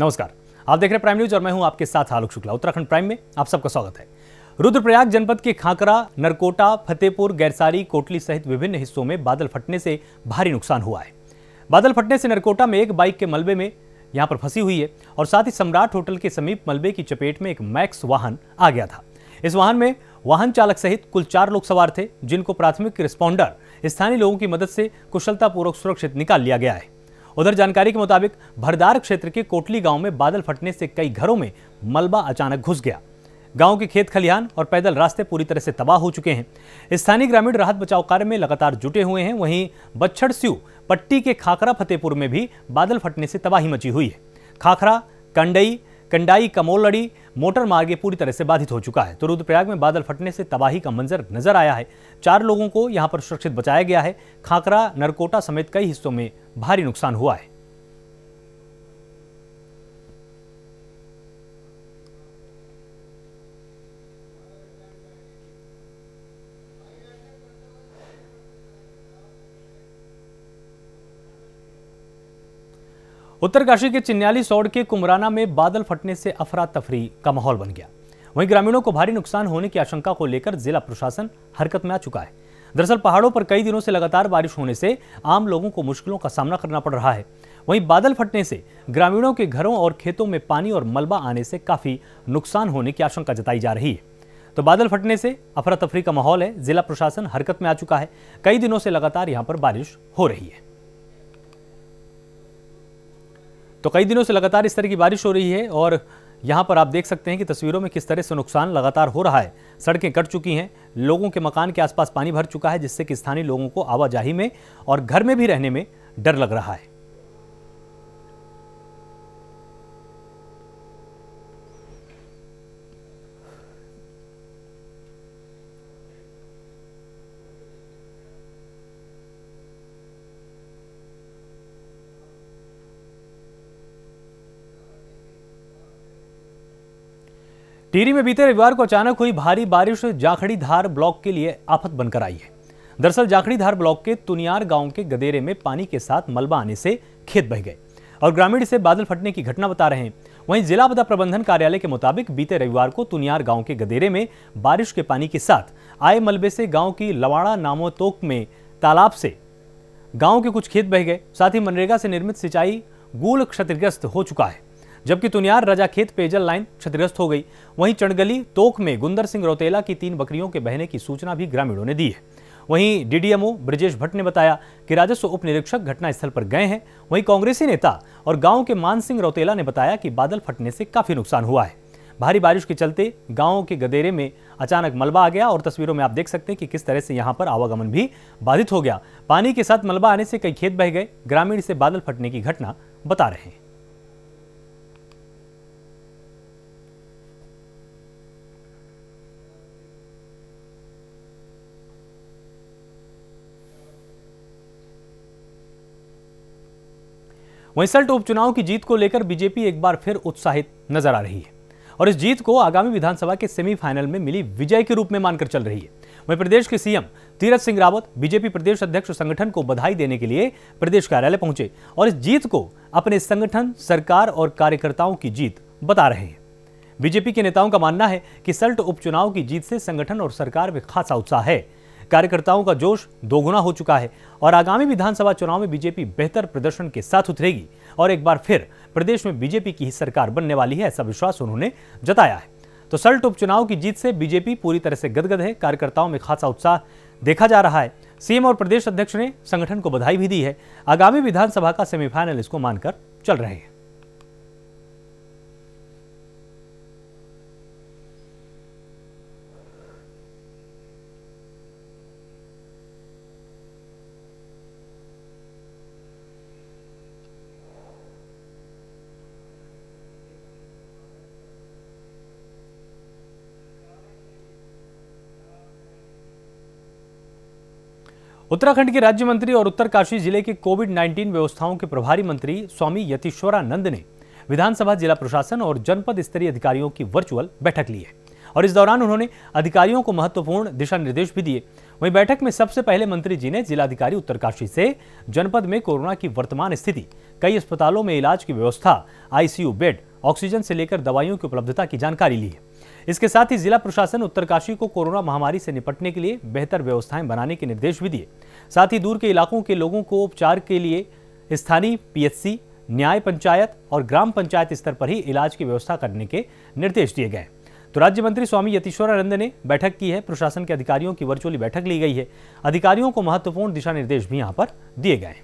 नमस्कार, आप देख रहे हैं प्राइम न्यूज और मैं हूं आपके साथ आलोक शुक्ला। उत्तराखंड प्राइम में आप सबका स्वागत है। रुद्रप्रयाग जनपद के खाकरा, नरकोटा, फतेहपुर, गैरसारी, कोटली सहित विभिन्न हिस्सों में बादल फटने से भारी नुकसान हुआ है। बादल फटने से नरकोटा में एक बाइक के मलबे में यहां पर फंसी हुई है और साथ ही सम्राट होटल के समीप मलबे की चपेट में एक मैक्स वाहन आ गया था। इस वाहन में वाहन चालक सहित कुल 4 लोग सवार थे, जिनको प्राथमिक रिस्पॉन्डर स्थानीय लोगों की मदद से कुशलतापूर्वक सुरक्षित निकाल लिया गया है। उधर जानकारी के मुताबिक भरदार क्षेत्र के कोटली गांव में बादल फटने से कई घरों में मलबा अचानक घुस गया। गांव के खेत खलिहान और पैदल रास्ते पूरी तरह से तबाह हो चुके हैं। स्थानीय ग्रामीण राहत बचाव कार्य में लगातार जुटे हुए हैं। वहीं बच्छड़ स्यू पट्टी के खाकरा फतेहपुर में भी बादल फटने से तबाही मची हुई है। खाखरा, कंडाई कमोलड़ी मोटर मार्ग पूरी तरह से बाधित हो चुका है। तो रुद्रप्रयाग में बादल फटने से तबाही का मंजर नजर आया है। 4 लोगों को यहां पर सुरक्षित बचाया गया है। खाकरा, नरकोटा समेत कई हिस्सों में भारी नुकसान हुआ है। उत्तरकाशी के चिन्याली सौड़ के कुमराना में बादल फटने से अफरा तफरी का माहौल बन गया। वहीं ग्रामीणों को भारी नुकसान होने की आशंका को लेकर जिला प्रशासन हरकत में आ चुका है। दरअसल पहाड़ों पर कई दिनों से लगातार बारिश होने से आम लोगों को मुश्किलों का सामना करना पड़ रहा है। वहीं बादल फटने से ग्रामीणों के घरों और खेतों में पानी और मलबा आने से काफी नुकसान होने की आशंका जताई जा रही है। तो बादल फटने से अफरा तफरी का माहौल है। जिला प्रशासन हरकत में आ चुका है। कई दिनों से लगातार यहां पर बारिश हो रही है। तो कई दिनों से लगातार इस तरह की बारिश हो रही है और यहां पर आप देख सकते हैं कि तस्वीरों में किस तरह से नुकसान लगातार हो रहा है। सड़कें कट चुकी हैं, लोगों के मकान के आसपास पानी भर चुका है, जिससे कि स्थानीय लोगों को आवाजाही में और घर में भी रहने में डर लग रहा है। टिहरी में बीते रविवार को अचानक हुई भारी बारिश जाखड़ीधार ब्लॉक के लिए आफत बनकर आई है। दरअसल जाखड़ीधार ब्लॉक के तुनियार गांव के गदेरे में पानी के साथ मलबा आने से खेत बह गए और ग्रामीण इसे बादल फटने की घटना बता रहे हैं। वहीं जिला आपदा प्रबंधन कार्यालय के मुताबिक बीते रविवार को तुनियार गांव के गदेरे में बारिश के पानी के साथ आए मलबे से गांव की लवाड़ा नामोतोक में तालाब से गांव के कुछ खेत बह गए। साथ ही मनरेगा से निर्मित सिंचाई गूल क्षतिग्रस्त हो चुका है, जबकि तुनियार रजाखेत पेयजल लाइन क्षतिग्रस्त हो गई। वहीं चंडगली तोक में गुंदर सिंह रौतेला की 3 बकरियों के बहने की सूचना भी ग्रामीणों ने दी है। वहीं डीडीएमओ ब्रिजेश भट्ट ने बताया कि राजस्व उप निरीक्षक घटनास्थल पर गए हैं। वहीं कांग्रेसी नेता और गांव के मान सिंह रौतेला ने बताया कि बादल फटने से काफी नुकसान हुआ है। भारी बारिश के चलते गांव के गदेरे में अचानक मलबा आ गया और तस्वीरों में आप देख सकते हैं कि किस तरह से यहां पर आवागमन भी बाधित हो गया। पानी के साथ मलबा आने से कई खेत बह गए। ग्रामीण इसे बादल फटने की घटना बता रहे हैं। वहीं सल्ट उपचुनाव की जीत को लेकर बीजेपी एक बार फिर उत्साहित नजर आ रही है और इस जीत को आगामी विधानसभा के सेमीफाइनल में मिली विजय के रूप में मानकर चल रही है। वहीं प्रदेश के सीएम तीरथ सिंह रावत बीजेपी प्रदेश अध्यक्ष संगठन को बधाई देने के लिए प्रदेश कार्यालय पहुंचे और इस जीत को अपने संगठन, सरकार और कार्यकर्ताओं की जीत बता रहे हैं। बीजेपी के नेताओं का मानना है कि सल्ट उपचुनाव की जीत से संगठन और सरकार में खासा उत्साह है। कार्यकर्ताओं का जोश दोगुना हो चुका है और आगामी विधानसभा चुनाव में बीजेपी बेहतर प्रदर्शन के साथ उतरेगी और एक बार फिर प्रदेश में बीजेपी की ही सरकार बनने वाली है, ऐसा विश्वास उन्होंने जताया है। तो सल्ट उपचुनाव की जीत से बीजेपी पूरी तरह से गदगद है। कार्यकर्ताओं में खासा उत्साह देखा जा रहा है। सीएम और प्रदेश अध्यक्ष ने संगठन को बधाई भी दी है। आगामी विधानसभा का सेमीफाइनल इसको मानकर चल रहे हैं। उत्तराखंड के राज्य मंत्री और उत्तरकाशी जिले के कोविड-19 व्यवस्थाओं के प्रभारी मंत्री स्वामी यतीश्वरानंद ने विधानसभा, जिला प्रशासन और जनपद स्तरीय अधिकारियों की वर्चुअल बैठक ली है और इस दौरान उन्होंने अधिकारियों को महत्वपूर्ण दिशा निर्देश भी दिए। वहीं बैठक में सबसे पहले मंत्री जी ने जिलाधिकारी उत्तरकाशी से जनपद में कोरोना की वर्तमान स्थिति, कई अस्पतालों में इलाज की व्यवस्था, आईसीयू बेड, ऑक्सीजन से लेकर दवाइयों की उपलब्धता की जानकारी ली है। इसके साथ ही जिला प्रशासन उत्तरकाशी को कोरोना महामारी से निपटने के लिए बेहतर व्यवस्थाएं बनाने के निर्देश भी दिए। साथ ही दूर के इलाकों के लोगों को उपचार के लिए स्थानीय पीएचसी, न्याय पंचायत और ग्राम पंचायत स्तर पर ही इलाज की व्यवस्था करने के निर्देश दिए गए। तो राज्य मंत्री स्वामी यतीश्वरानंद ने बैठक की है। प्रशासन के अधिकारियों की वर्चुअली बैठक ली गई है। अधिकारियों को महत्वपूर्ण दिशा निर्देश भी यहां पर दिए गए।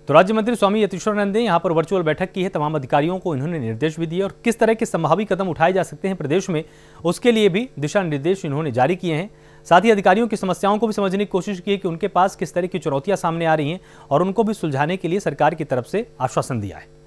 तो राज्य मंत्री स्वामी यतीश्वरानंद ने यहां पर वर्चुअल बैठक की है। तमाम अधिकारियों को इन्होंने निर्देश भी दिए और किस तरह के संभावित कदम उठाए जा सकते हैं प्रदेश में, उसके लिए भी दिशा निर्देश इन्होंने जारी किए हैं। साथ ही अधिकारियों की समस्याओं को भी समझने की कोशिश की है कि उनके पास किस तरह की चुनौतियां सामने आ रही हैं और उनको भी सुलझाने के लिए सरकार की तरफ से आश्वासन दिया है।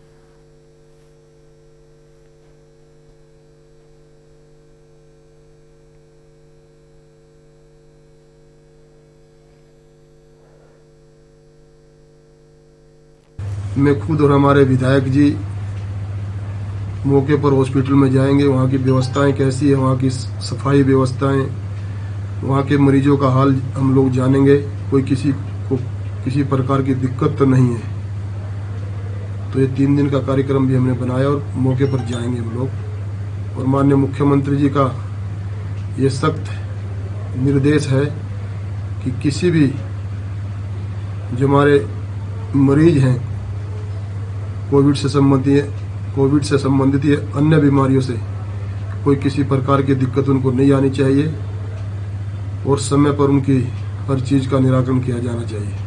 मैं खुद और हमारे विधायक जी मौके पर हॉस्पिटल में जाएंगे। वहाँ की व्यवस्थाएं कैसी है, वहाँ की सफाई व्यवस्थाएं, वहाँ के मरीजों का हाल हम लोग जानेंगे। कोई किसी को किसी प्रकार की दिक्कत तो नहीं है। तो ये 3 दिन का कार्यक्रम भी हमने बनाया और मौके पर जाएंगे हम लोग। और माननीय मुख्यमंत्री जी का ये सख्त निर्देश है कि किसी भी जो हमारे मरीज हैं कोविड से संबंधित या अन्य बीमारियों से कोई किसी प्रकार की दिक्कत उनको नहीं आनी चाहिए और समय पर उनकी हर चीज का निराकरण किया जाना चाहिए।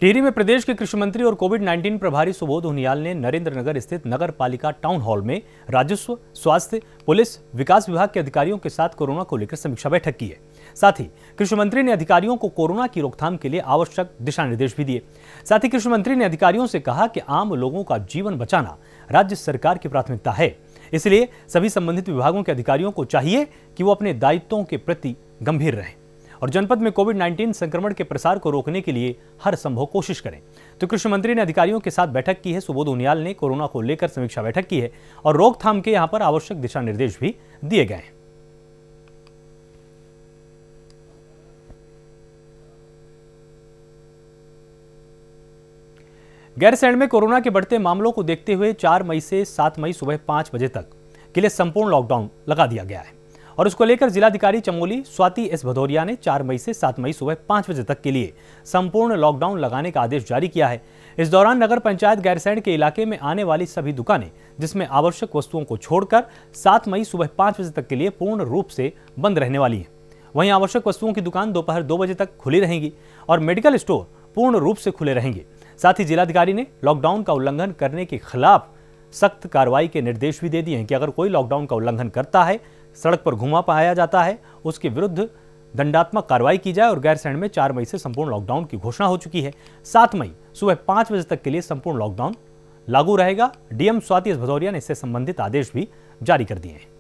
टिहरी में प्रदेश के कृषि मंत्री और कोविड-19 प्रभारी सुबोध उनियाल ने नरेंद्रनगर स्थित नगर पालिका टाउन हॉल में राजस्व, स्वास्थ्य, पुलिस, विकास विभाग के अधिकारियों के साथ कोरोना को लेकर समीक्षा बैठक की है। साथ ही कृषि मंत्री ने अधिकारियों को कोरोना की रोकथाम के लिए आवश्यक दिशा निर्देश भी दिए। साथ ही कृषि मंत्री ने अधिकारियों से कहा कि आम लोगों का जीवन बचाना राज्य सरकार की प्राथमिकता है, इसलिए सभी संबंधित विभागों के अधिकारियों को चाहिए कि वो अपने दायित्वों के प्रति गंभीर रहें और जनपद में कोविड-19 संक्रमण के प्रसार को रोकने के लिए हर संभव कोशिश करें। तो कृषि मंत्री ने अधिकारियों के साथ बैठक की है। सुबोध उनियाल ने कोरोना को लेकर समीक्षा बैठक की है और रोकथाम के यहां पर आवश्यक दिशा निर्देश भी दिए गए हैं। गैरसैंण में कोरोना के बढ़ते मामलों को देखते हुए 4 मई से 7 मई सुबह 5 बजे तक के लिए संपूर्ण लॉकडाउन लगा दिया गया है और उसको लेकर जिलाधिकारी चमोली स्वाति एस भदौरिया ने 4 मई से 7 मई सुबह 5 बजे तक के लिए संपूर्ण लॉकडाउन लगाने का आदेश जारी किया है। इस दौरान नगर पंचायत गैरसैंण के इलाके में आने वाली सभी दुकानें जिसमें आवश्यक वस्तुओं को छोड़कर 7 मई सुबह 5 बजे तक के लिए पूर्ण रूप से बंद रहने वाली है। वहीं आवश्यक वस्तुओं की दुकान दोपहर 2 बजे तक खुली रहेंगी और मेडिकल स्टोर पूर्ण रूप से खुले रहेंगे। साथ ही जिलाधिकारी ने लॉकडाउन का उल्लंघन करने के खिलाफ सख्त कार्रवाई के निर्देश भी दे दिए हैं कि अगर कोई लॉकडाउन का उल्लंघन करता है, सड़क पर घुमा पाया जाता है, उसके विरुद्ध दंडात्मक कार्रवाई की जाए। और गैरसैंण में 4 मई से संपूर्ण लॉकडाउन की घोषणा हो चुकी है। 7 मई सुबह 5 बजे तक के लिए संपूर्ण लॉकडाउन लागू रहेगा। डीएम स्वाति एस भदौरिया ने इससे संबंधित आदेश भी जारी कर दिए हैं।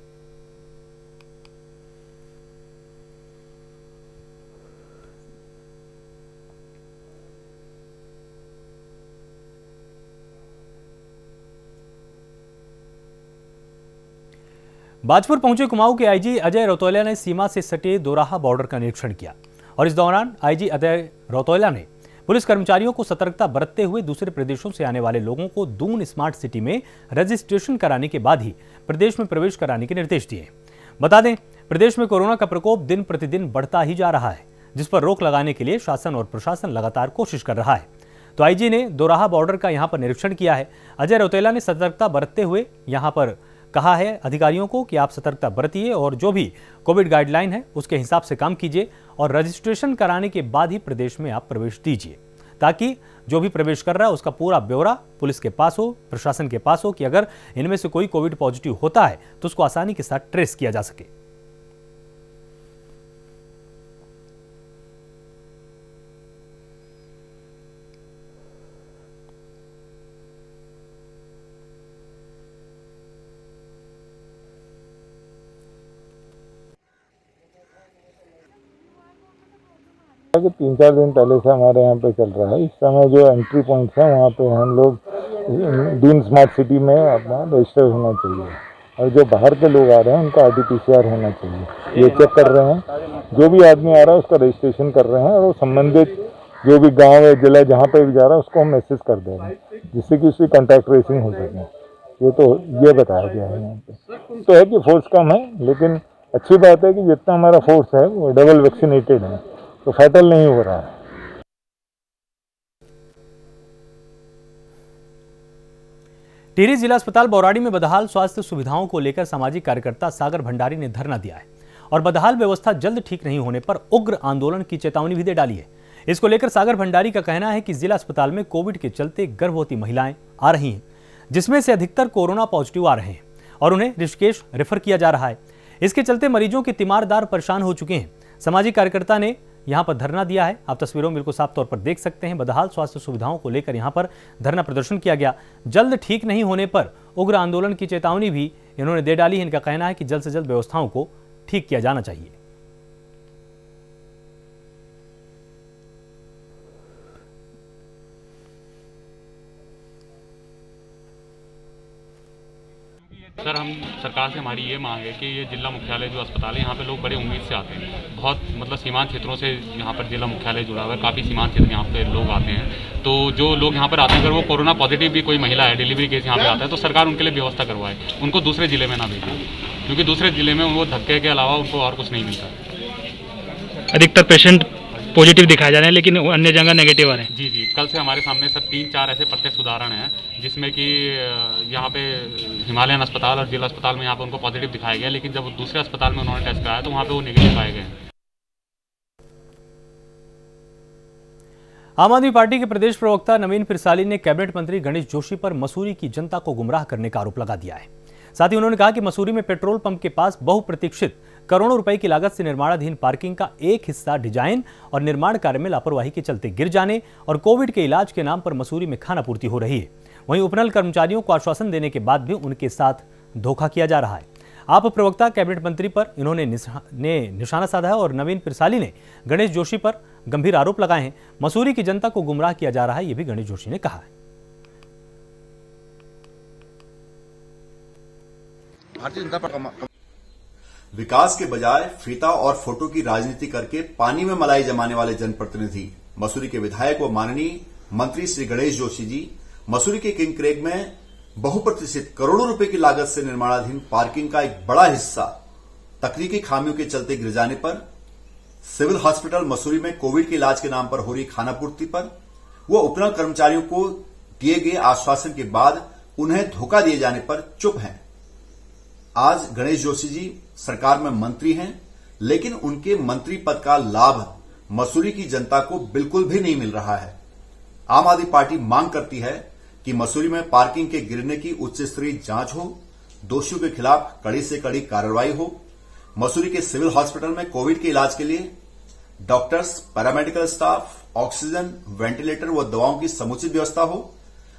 बाजपुर पहुंचे कुमाऊं के आईजी अजय रौतेला ने सीमा से सटे दोराहा बॉर्डर का निरीक्षण किया और इस दौरान आईजी अजय रौतेला ने पुलिस कर्मचारियों को सतर्कता बरतते हुए दूसरे प्रदेशों से आने वाले लोगों को दून स्मार्ट सिटी में रजिस्ट्रेशन कराने के बाद ही प्रदेश में प्रवेश कराने के निर्देश दिए। बता दें, प्रदेश में कोरोना का प्रकोप दिन प्रतिदिन बढ़ता ही जा रहा है, जिस पर रोक लगाने के लिए शासन और प्रशासन लगातार कोशिश कर रहा है। तो आईजी ने दोराहा बॉर्डर का यहां पर निरीक्षण किया है। अजय रौतेला ने सतर्कता बरतते हुए यहां पर कहा है अधिकारियों को कि आप सतर्कता बरतिए और जो भी कोविड गाइडलाइन है उसके हिसाब से काम कीजिए और रजिस्ट्रेशन कराने के बाद ही प्रदेश में आप प्रवेश दीजिए, ताकि जो भी प्रवेश कर रहा है उसका पूरा ब्यौरा पुलिस के पास हो, प्रशासन के पास हो कि अगर इनमें से कोई कोविड पॉजिटिव होता है तो उसको आसानी के साथ ट्रेस किया जा सके। कि 3-4 दिन पहले से हमारे यहाँ पे चल रहा है। इस समय जो एंट्री पॉइंट्स हैं वहाँ पे हम लोग दून स्मार्ट सिटी में अपना रजिस्टर होना चाहिए। और जो बाहर के लोग आ रहे हैं उनका RT-PCR होना चाहिए। ये चेक कर रहे हैं, जो भी आदमी आ रहा है उसका रजिस्ट्रेशन कर रहे हैं और वो संबंधित जो भी गांव है, जिला जहाँ पे भी जा रहा है उसको हम मैसेज कर दे रहे हैं जिससे कि उसकी कॉन्टैक्ट ट्रेसिंग हो सके। ये बताया गया है। यहाँ पे तो है कि फोर्स कम है, लेकिन अच्छी बात है कि जितना हमारा फोर्स है वो डबल वैक्सीनेटेड है, तो फैटल नहीं हो रहा है। टिहरी जिला अस्पताल बौराड़ी में बदहाल स्वास्थ्य सुविधाओं को लेकर सामाजिक कार्यकर्ता सागर भंडारी ने धरना दिया है और बदहाल व्यवस्था जल्द ठीक नहीं होने पर उग्र आंदोलन की चेतावनी भी दे डाली है। इसको लेकर सागर भंडारी का कहना है कि जिला अस्पताल में कोविड के चलते गर्भवती महिलाएं आ रही हैं, जिसमें से अधिकतर कोरोना पॉजिटिव आ रहे हैं और उन्हें ऋषिकेश रेफर किया जा रहा है। इसके चलते मरीजों के तीमारदार परेशान हो चुके हैं। सामाजिक कार्यकर्ता ने यहां पर धरना दिया है। आप तस्वीरों में बिल्कुल साफ तौर पर देख सकते हैं। बदहाल स्वास्थ्य सुविधाओं को लेकर यहां पर धरना प्रदर्शन किया गया। जल्द ठीक नहीं होने पर उग्र आंदोलन की चेतावनी भी इन्होंने दे डाली है। इनका कहना है कि जल्द से जल्द व्यवस्थाओं को ठीक किया जाना चाहिए। सर, हम सरकार से हमारी ये मांग है कि ये जिला मुख्यालय जो अस्पताल है, यहाँ पे लोग बड़े उम्मीद से आते हैं। बहुत मतलब सीमांत क्षेत्रों से यहाँ पर जिला मुख्यालय जुड़ा हुआ है, काफ़ी सीमांत क्षेत्र यहाँ पे लोग आते हैं। तो जो लोग यहाँ पर आते हैं, अगर वो कोरोना पॉजिटिव भी कोई महिला है, डिलीवरी केस यहाँ पे आता है, तो सरकार उनके लिए व्यवस्था करवाए, उनको दूसरे जिले में ना भेजे, क्योंकि दूसरे जिले में वो धक्के के अलावा उनको और कुछ नहीं मिलता। अधिकतर पेशेंट पॉजिटिव दिखाए जा रहे हैं, लेकिन अन्य जगह नेगेटिव आ रहे हैं। जी, कल से हमारे सामने सब 3-4 ऐसे प्रत्यक्ष उदाहरण हैं, जिसमें कि यहाँ पे हिमालयन अस्पताल और जिला अस्पताल में यहाँ पे उनको पॉजिटिव दिखाया गया, लेकिन जब दूसरे अस्पताल में उन्होंने टेस्ट कराया तो वहाँ पे वो नेगेटिव पाए गए। आम आदमी पार्टी के प्रदेश प्रवक्ता नवीन पिरसाली ने कैबिनेट मंत्री गणेश जोशी पर मसूरी की जनता को गुमराह करने का आरोप लगा दिया है। साथ ही उन्होंने कहा कि मसूरी में पेट्रोल पंप के पास बहुप्रतीक्षित करोड़ों रुपए की लागत से निर्माणाधीन पार्किंग का एक हिस्सा डिजाइन और निर्माण कार्य में लापरवाही के चलते गिर जाने और कोविड के इलाज के नाम पर मसूरी में खानापूर्ति हो रही है। वहीं उपनल कर्मचारियों को आश्वासन देने के बाद भी उनके साथ धोखा किया जा रहा है। आप प्रवक्ता कैबिनेट मंत्री पर इन्होंने निशाना साधा है और नवीन पिरसाली ने गणेश जोशी पर गंभीर आरोप लगाए हैं। मसूरी की जनता को गुमराह किया जा रहा है, यह भी गणेश जोशी ने कहा है। भारतीय जनता पार्टी विकास के बजाय फीता और फोटो की राजनीति करके पानी में मलाई जमाने वाले जनप्रतिनिधि मसूरी के विधायक व माननीय मंत्री श्री गणेश जोशी जी मसूरी के किंग क्रेग में बहुप्रतिष्ठित करोड़ों रुपए की लागत से निर्माणाधीन पार्किंग का एक बड़ा हिस्सा तकनीकी खामियों के चलते गिर जाने पर, सिविल हॉस्पिटल मसूरी में कोविड के इलाज के नाम पर हो रही खानापूर्ति पर व उपनल कर्मचारियों को दिए गए आश्वासन के बाद उन्हें धोखा दिए जाने पर चुप हैं। आज गणेश जोशी जी सरकार में मंत्री हैं, लेकिन उनके मंत्री पद का लाभ मसूरी की जनता को बिल्कुल भी नहीं मिल रहा है। आम आदमी पार्टी मांग करती है कि मसूरी में पार्किंग के गिरने की उच्च स्तरीय जांच हो, दोषियों के खिलाफ कड़ी से कड़ी कार्रवाई हो, मसूरी के सिविल हॉस्पिटल में कोविड के इलाज के लिए doctors, paramedical staff, oxygen, ventilator व दवाओं की समुचित व्यवस्था हो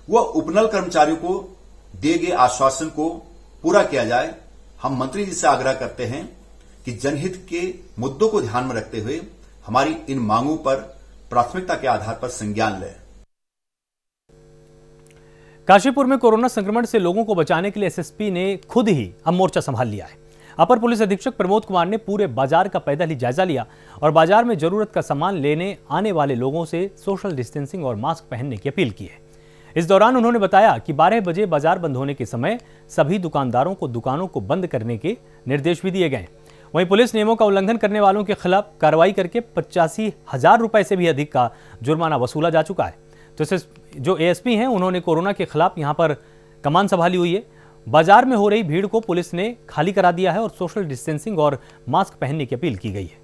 व उपनल कर्मचारियों को दिए गए आश्वासन को पूरा किया जाए। हम मंत्री जी से आग्रह करते हैं कि जनहित के मुद्दों को ध्यान में रखते हुए हमारी इन मांगों पर प्राथमिकता के आधार पर संज्ञान लें। काशीपुर में कोरोना संक्रमण से लोगों को बचाने के लिए एसएसपी ने खुद ही अब मोर्चा संभाल लिया है। अपर पुलिस अधीक्षक प्रमोद कुमार ने पूरे बाजार का पैदल ही जायजा लिया और बाजार में जरूरत का सामान लेने आने वाले लोगों से सोशल डिस्टेंसिंग और मास्क पहनने की अपील की है। इस दौरान उन्होंने बताया कि 12 बजे बाजार बंद होने के समय सभी दुकानदारों को दुकानों को बंद करने के निर्देश भी दिए गए। वहीं पुलिस नियमों का उल्लंघन करने वालों के खिलाफ कार्रवाई करके 85,000 रुपए से भी अधिक का जुर्माना वसूला जा चुका है। तो जो एएसपी हैं उन्होंने कोरोना के खिलाफ यहां पर कमान संभाली हुई है। बाजार में हो रही भीड़ को पुलिस ने खाली करा दिया है और सोशल डिस्टेंसिंग और मास्क पहनने की अपील की गई है।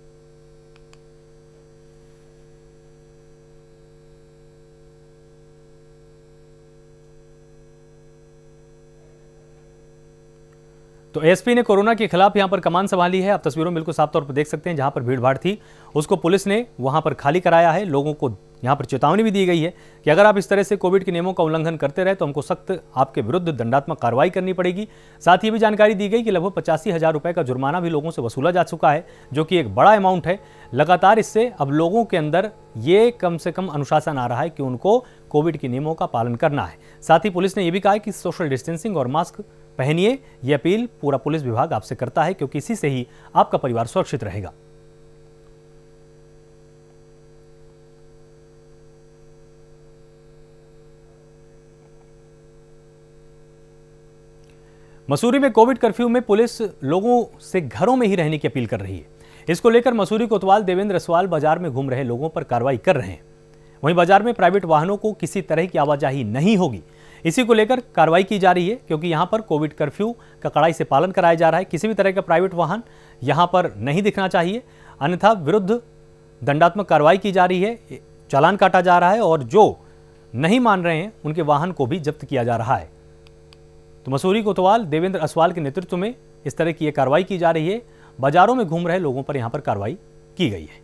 तो एसपी ने कोरोना के खिलाफ यहां पर कमान संभाली है। आप तस्वीरों में बिल्कुल साफ तौर पर देख सकते हैं, जहां पर भीड़ भाड़ थी उसको पुलिस ने वहां पर खाली कराया है। लोगों को यहां पर चेतावनी भी दी गई है कि अगर आप इस तरह से कोविड के नियमों का उल्लंघन करते रहे तो हमको सख्त आपके विरुद्ध दंडात्मक कार्रवाई करनी पड़ेगी। साथ ही भी जानकारी दी गई कि लगभग 85,000 रुपए का जुर्माना भी लोगों से वसूला जा चुका है, जो कि एक बड़ा अमाउंट है। लगातार इससे अब लोगों के अंदर ये कम से कम अनुशासन आ रहा है कि उनको कोविड के नियमों का पालन करना है। साथ ही पुलिस ने यह भी कहा कि सोशल डिस्टेंसिंग और मास्क पहनिए। यह अपील पूरा पुलिस विभाग आपसे करता है, क्योंकि इसी से ही आपका परिवार सुरक्षित रहेगा। मसूरी में कोविड कर्फ्यू में पुलिस लोगों से घरों में ही रहने की अपील कर रही है। इसको लेकर मसूरी कोतवाल देवेंद्र असवाल बाजार में घूम रहे लोगों पर कार्रवाई कर रहे हैं। वहीं बाजार में प्राइवेट वाहनों को किसी तरह की आवाजाही नहीं होगी, इसी को लेकर कार्रवाई की जा रही है, क्योंकि यहां पर कोविड कर्फ्यू का कड़ाई से पालन कराया जा रहा है। किसी भी तरह का प्राइवेट वाहन यहां पर नहीं दिखना चाहिए, अन्यथा विरुद्ध दंडात्मक कार्रवाई की जा रही है, चालान काटा जा रहा है और जो नहीं मान रहे हैं उनके वाहन को भी जब्त किया जा रहा है। तो मसूरी कोतवाल देवेंद्र असवाल के नेतृत्व में इस तरह की यह कार्रवाई की जा रही है। बाजारों में घूम रहे लोगों पर यहां पर कार्रवाई की गई है।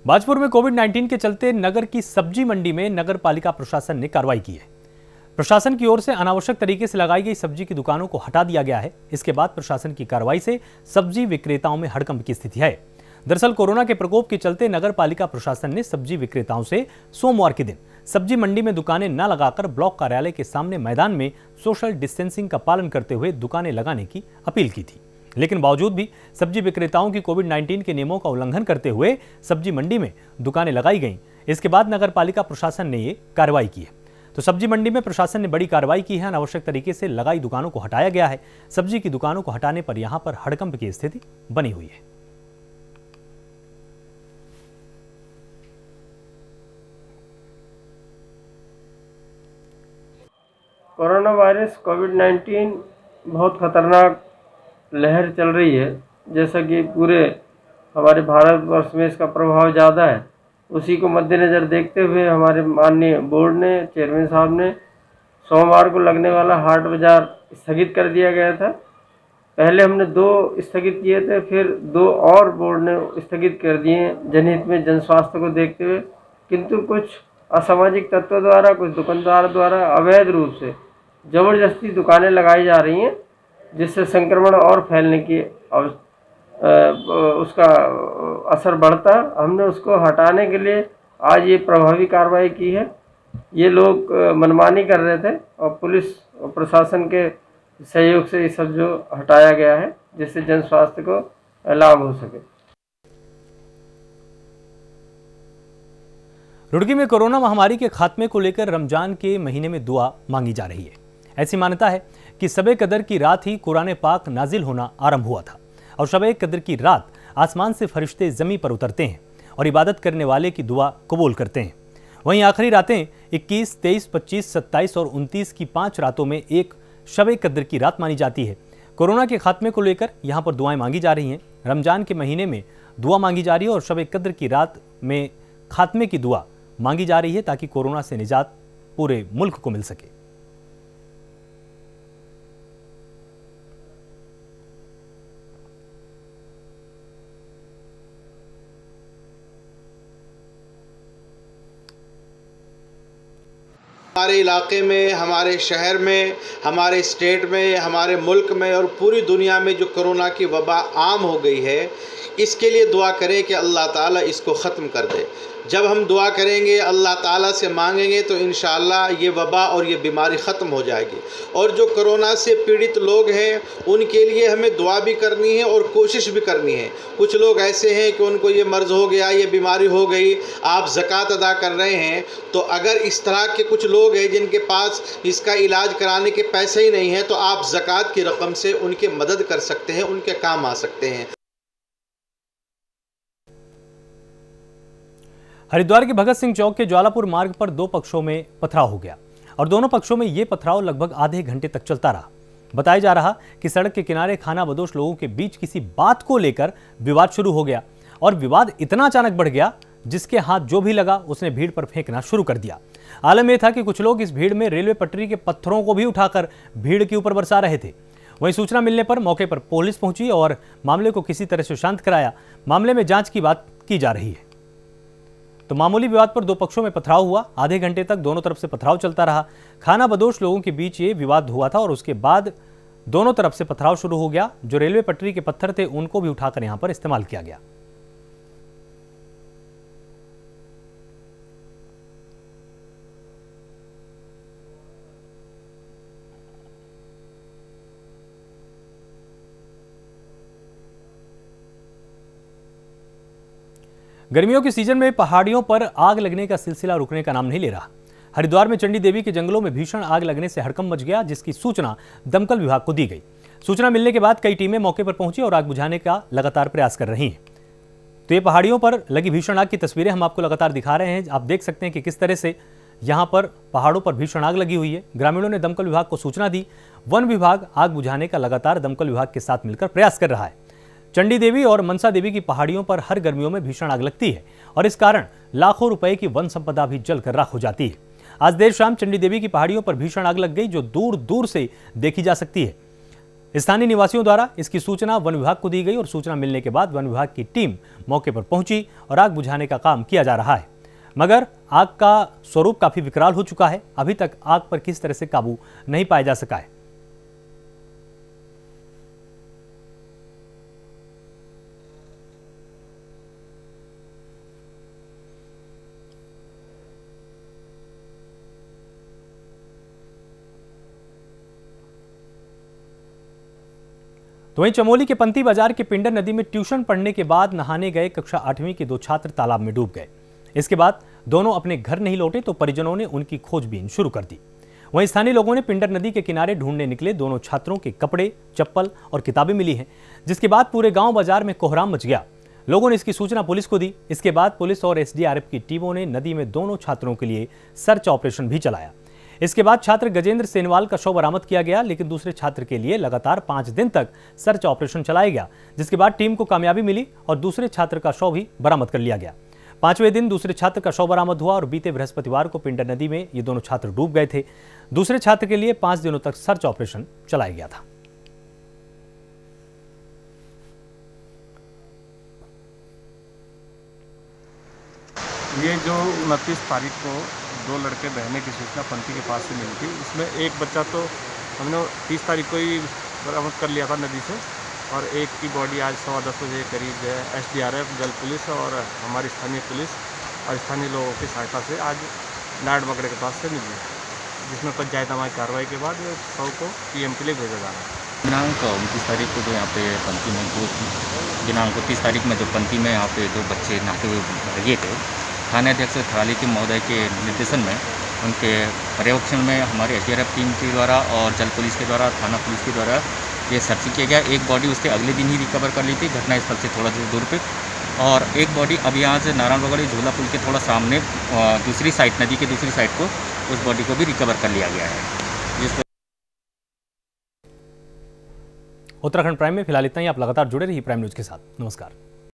बाजपुर में कोविड-19 के चलते नगर की सब्जी मंडी में नगर पालिका प्रशासन ने कार्रवाई की है। प्रशासन की ओर से अनावश्यक तरीके से लगाई गई सब्जी की दुकानों को हटा दिया गया है। इसके बाद प्रशासन की कार्रवाई से सब्जी विक्रेताओं में हड़कंप की स्थिति है। दरअसल कोरोना के प्रकोप के चलते नगर पालिका प्रशासन ने सब्जी विक्रेताओं से सोमवार के दिन सब्जी मंडी में दुकानें न लगाकर ब्लॉक कार्यालय के सामने मैदान में सोशल डिस्टेंसिंग का पालन करते हुए दुकानें लगाने की अपील की थी। लेकिन बावजूद भी सब्जी विक्रेताओं की कोविड-19 के नियमों का उल्लंघन करते हुए सब्जी मंडी में दुकानें लगाई गईं। इसके बाद नगर पालिका प्रशासन ने ये कार्रवाई की है। तो सब्जी मंडी में प्रशासन ने बड़ी कार्रवाई की है। अनावश्यक तरीके से लगाई दुकानों को हटाया गया है। सब्जी की दुकानों को हटाने पर यहां पर हड़कंप की स्थिति बनी हुई है। कोरोना वायरस कोविड-19 बहुत खतरनाक लहर चल रही है। जैसा कि पूरे हमारे भारतवर्ष में इसका प्रभाव ज़्यादा है, उसी को मद्देनज़र देखते हुए हमारे माननीय बोर्ड ने, चेयरमैन साहब ने सोमवार को लगने वाला हाट बाज़ार स्थगित कर दिया गया था। पहले हमने 2 स्थगित किए थे, फिर 2 और बोर्ड ने स्थगित कर दिए जनहित में, जन स्वास्थ्य को देखते हुए। किंतु कुछ असामाजिक तत्वों द्वारा, कुछ दुकानदार द्वारा अवैध रूप से ज़बरदस्ती दुकानें लगाई जा रही हैं, जिससे संक्रमण और फैलने की उसका असर बढ़ता। हमने उसको हटाने के लिए आज ये प्रभावी कार्रवाई की है। ये लोग मनमानी कर रहे थे और पुलिस और प्रशासन के सहयोग से ये सब जो हटाया गया है, जिससे जन स्वास्थ्य को लाभ हो सके। रुड़की में कोरोना महामारी के खात्मे को लेकर रमजान के महीने में दुआ मांगी जा रही है। ऐसी मान्यता है कि शब कदर की रात ही कुरान पाक नाजिल होना आरंभ हुआ था और शब कदर की रात आसमान से फरिश्ते ज़मीं पर उतरते हैं और इबादत करने वाले की दुआ कबूल करते हैं। वहीं आखिरी रातें 21, 23, 25, 27 और 29 की 5 रातों में एक शब कदर की रात मानी जाती है। कोरोना के खात्मे को लेकर यहाँ पर दुआएं मांगी जा रही हैं। रमजान के महीने में दुआ मांगी जा रही है और शब कदर की रात में खात्मे की दुआ मांगी जा रही है, ताकि कोरोना से निजात पूरे मुल्क को मिल सके। हमारे इलाके में, हमारे शहर में, हमारे स्टेट में, हमारे मुल्क में और पूरी दुनिया में जो कोरोना की वबा आम हो गई है, इसके लिए दुआ करें कि अल्लाह ताला इसको ख़त्म कर दे। जब हम दुआ करेंगे, अल्लाह ताला से मांगेंगे, तो इंशाअल्लाह ये वबा और ये बीमारी ख़त्म हो जाएगी। और जो कोरोना से पीड़ित लोग हैं, उनके लिए हमें दुआ भी करनी है और कोशिश भी करनी है। कुछ लोग ऐसे हैं कि उनको ये मर्ज़ हो गया, ये बीमारी हो गई, आप ज़कात अदा कर रहे हैं, तो अगर इस तरह के कुछ लोग हैं जिनके पास इसका इलाज कराने के पैसे ही नहीं हैं, तो आप ज़कात की रकम से उनकी मदद कर सकते हैं, उनके काम आ सकते हैं। हरिद्वार के भगत सिंह चौक के ज्वालापुर मार्ग पर 2 पक्षों में पथराव हो गया और दोनों पक्षों में यह पथराव लगभग आधे घंटे तक चलता रहा। बताया जा रहा कि सड़क के किनारे खाना बदोश लोगों के बीच किसी बात को लेकर विवाद शुरू हो गया और विवाद इतना अचानक बढ़ गया, जिसके हाथ जो भी लगा उसने भीड़ पर फेंकना शुरू कर दिया। आलम यह था कि कुछ लोग इस भीड़ में रेलवे पटरी के पत्थरों को भी उठाकर भीड़ के ऊपर बरसा रहे थे। वहीं सूचना मिलने पर मौके पर पुलिस पहुंची और मामले को किसी तरह से शांत कराया। मामले में जांच की बात की जा रही है। तो मामूली विवाद पर 2 पक्षों में पथराव हुआ। आधे घंटे तक दोनों तरफ से पथराव चलता रहा। खाना बदोश लोगों के बीच ये विवाद हुआ था और उसके बाद दोनों तरफ से पथराव शुरू हो गया। जो रेलवे पटरी के पत्थर थे उनको भी उठाकर यहां पर इस्तेमाल किया गया। गर्मियों के सीजन में पहाड़ियों पर आग लगने का सिलसिला रुकने का नाम नहीं ले रहा। हरिद्वार में चंडी देवी के जंगलों में भीषण आग लगने से हड़कंप मच गया, जिसकी सूचना दमकल विभाग को दी गई। सूचना मिलने के बाद कई टीमें मौके पर पहुंची और आग बुझाने का लगातार प्रयास कर रही हैं। तो ये पहाड़ियों पर लगी भीषण आग की तस्वीरें हम आपको लगातार दिखा रहे हैं। आप देख सकते हैं कि किस तरह से यहाँ पर पहाड़ों पर भीषण आग लगी हुई है। ग्रामीणों ने दमकल विभाग को सूचना दी। वन विभाग आग बुझाने का लगातार दमकल विभाग के साथ मिलकर प्रयास कर रहा है। चंडी देवी और मनसा देवी की पहाड़ियों पर हर गर्मियों में भीषण आग लगती है और इस कारण लाखों रुपए की वन संपदा भी जलकर राख हो जाती है। आज देर शाम चंडी देवी की पहाड़ियों पर भीषण आग लग गई, जो दूर दूर से देखी जा सकती है। स्थानीय निवासियों द्वारा इसकी सूचना वन विभाग को दी गई और सूचना मिलने के बाद वन विभाग की टीम मौके पर पहुंची और आग बुझाने का काम किया जा रहा है, मगर आग का स्वरूप काफी विकराल हो चुका है। अभी तक आग पर किस तरह से काबू नहीं पाया जा सका है। तो वहीं चमोली के पंती बाजार के पिंडर नदी में ट्यूशन पढ़ने के बाद नहाने गए कक्षा 8वीं के 2 छात्र तालाब में डूब गए। इसके बाद दोनों अपने घर नहीं लौटे तो परिजनों ने उनकी खोजबीन शुरू कर दी। वहीं स्थानीय लोगों ने पिंडर नदी के किनारे ढूंढने निकले दोनों छात्रों के कपड़े, चप्पल और किताबें मिली हैं, जिसके बाद पूरे गांव बाजार में कोहराम मच गया। लोगों ने इसकी सूचना पुलिस को दी। इसके बाद पुलिस और एसडीआरएफ की टीमों ने नदी में दोनों छात्रों के लिए सर्च ऑपरेशन भी चलाया। इसके बाद छात्र गजेंद्र सेनवाल का शव बरामद किया गया, लेकिन दूसरे छात्र के लिए लगातार 5 दिन तक सर्च ऑपरेशन चलाया गया, जिसके बाद टीम को कामयाबी मिली और दूसरे छात्र का शव भी बरामद कर लिया गया। 5वें दिन दूसरे छात्र का शव बरामद हुआ और बीते बृहस्पतिवार को पिंडर नदी में ये दोनों छात्र डूब गए थे। दूसरे छात्र के लिए 5 दिनों तक सर्च ऑपरेशन चलाया गया था। ये जो 29 तारीख को 2 लड़के बहने की सूचना पंती के पास से मिली थी, इसमें एक बच्चा तो हमने 30 तारीख को ही बरामद कर लिया था नदी से, और एक की बॉडी आज 10:15 बजे के करीब एसडीआरएफ, जल पुलिस और हमारी स्थानीय पुलिस और स्थानीय लोगों की सहायता से आज नाड़ मकड़े के पास से मिली, जिसमें पंचायतनामा कार्रवाई के बाद शव को पीएम के लिए भेजा जा रहा है। दिनांक 29 तारीख को जो यहाँ पे पंती में दिनांक 30 तारीख में जो पंती में यहाँ पे 2 बच्चे नहाते हुए लगे थे, थाना अध्यक्ष थाली के महोदय के निर्देशन में उनके पर्यवेक्षण में हमारे एसडीआरएफ टीम के द्वारा और जल पुलिस के द्वारा, थाना पुलिस के द्वारा ये सर्च किया गया। एक बॉडी उसके अगले दिन ही रिकवर कर ली थी घटनास्थल से थोड़ा दूर पे, और एक बॉडी अभी यहाँ से नारायण बगड़ी झूला पुल के थोड़ा सामने दूसरी साइड, नदी के दूसरी साइड को, उस बॉडी को भी रिकवर कर लिया गया है। जिसको उत्तराखंड प्राइम में फिलहाल इतना ही। आप लगातार जुड़े रहिए प्राइम न्यूज के साथ। नमस्कार।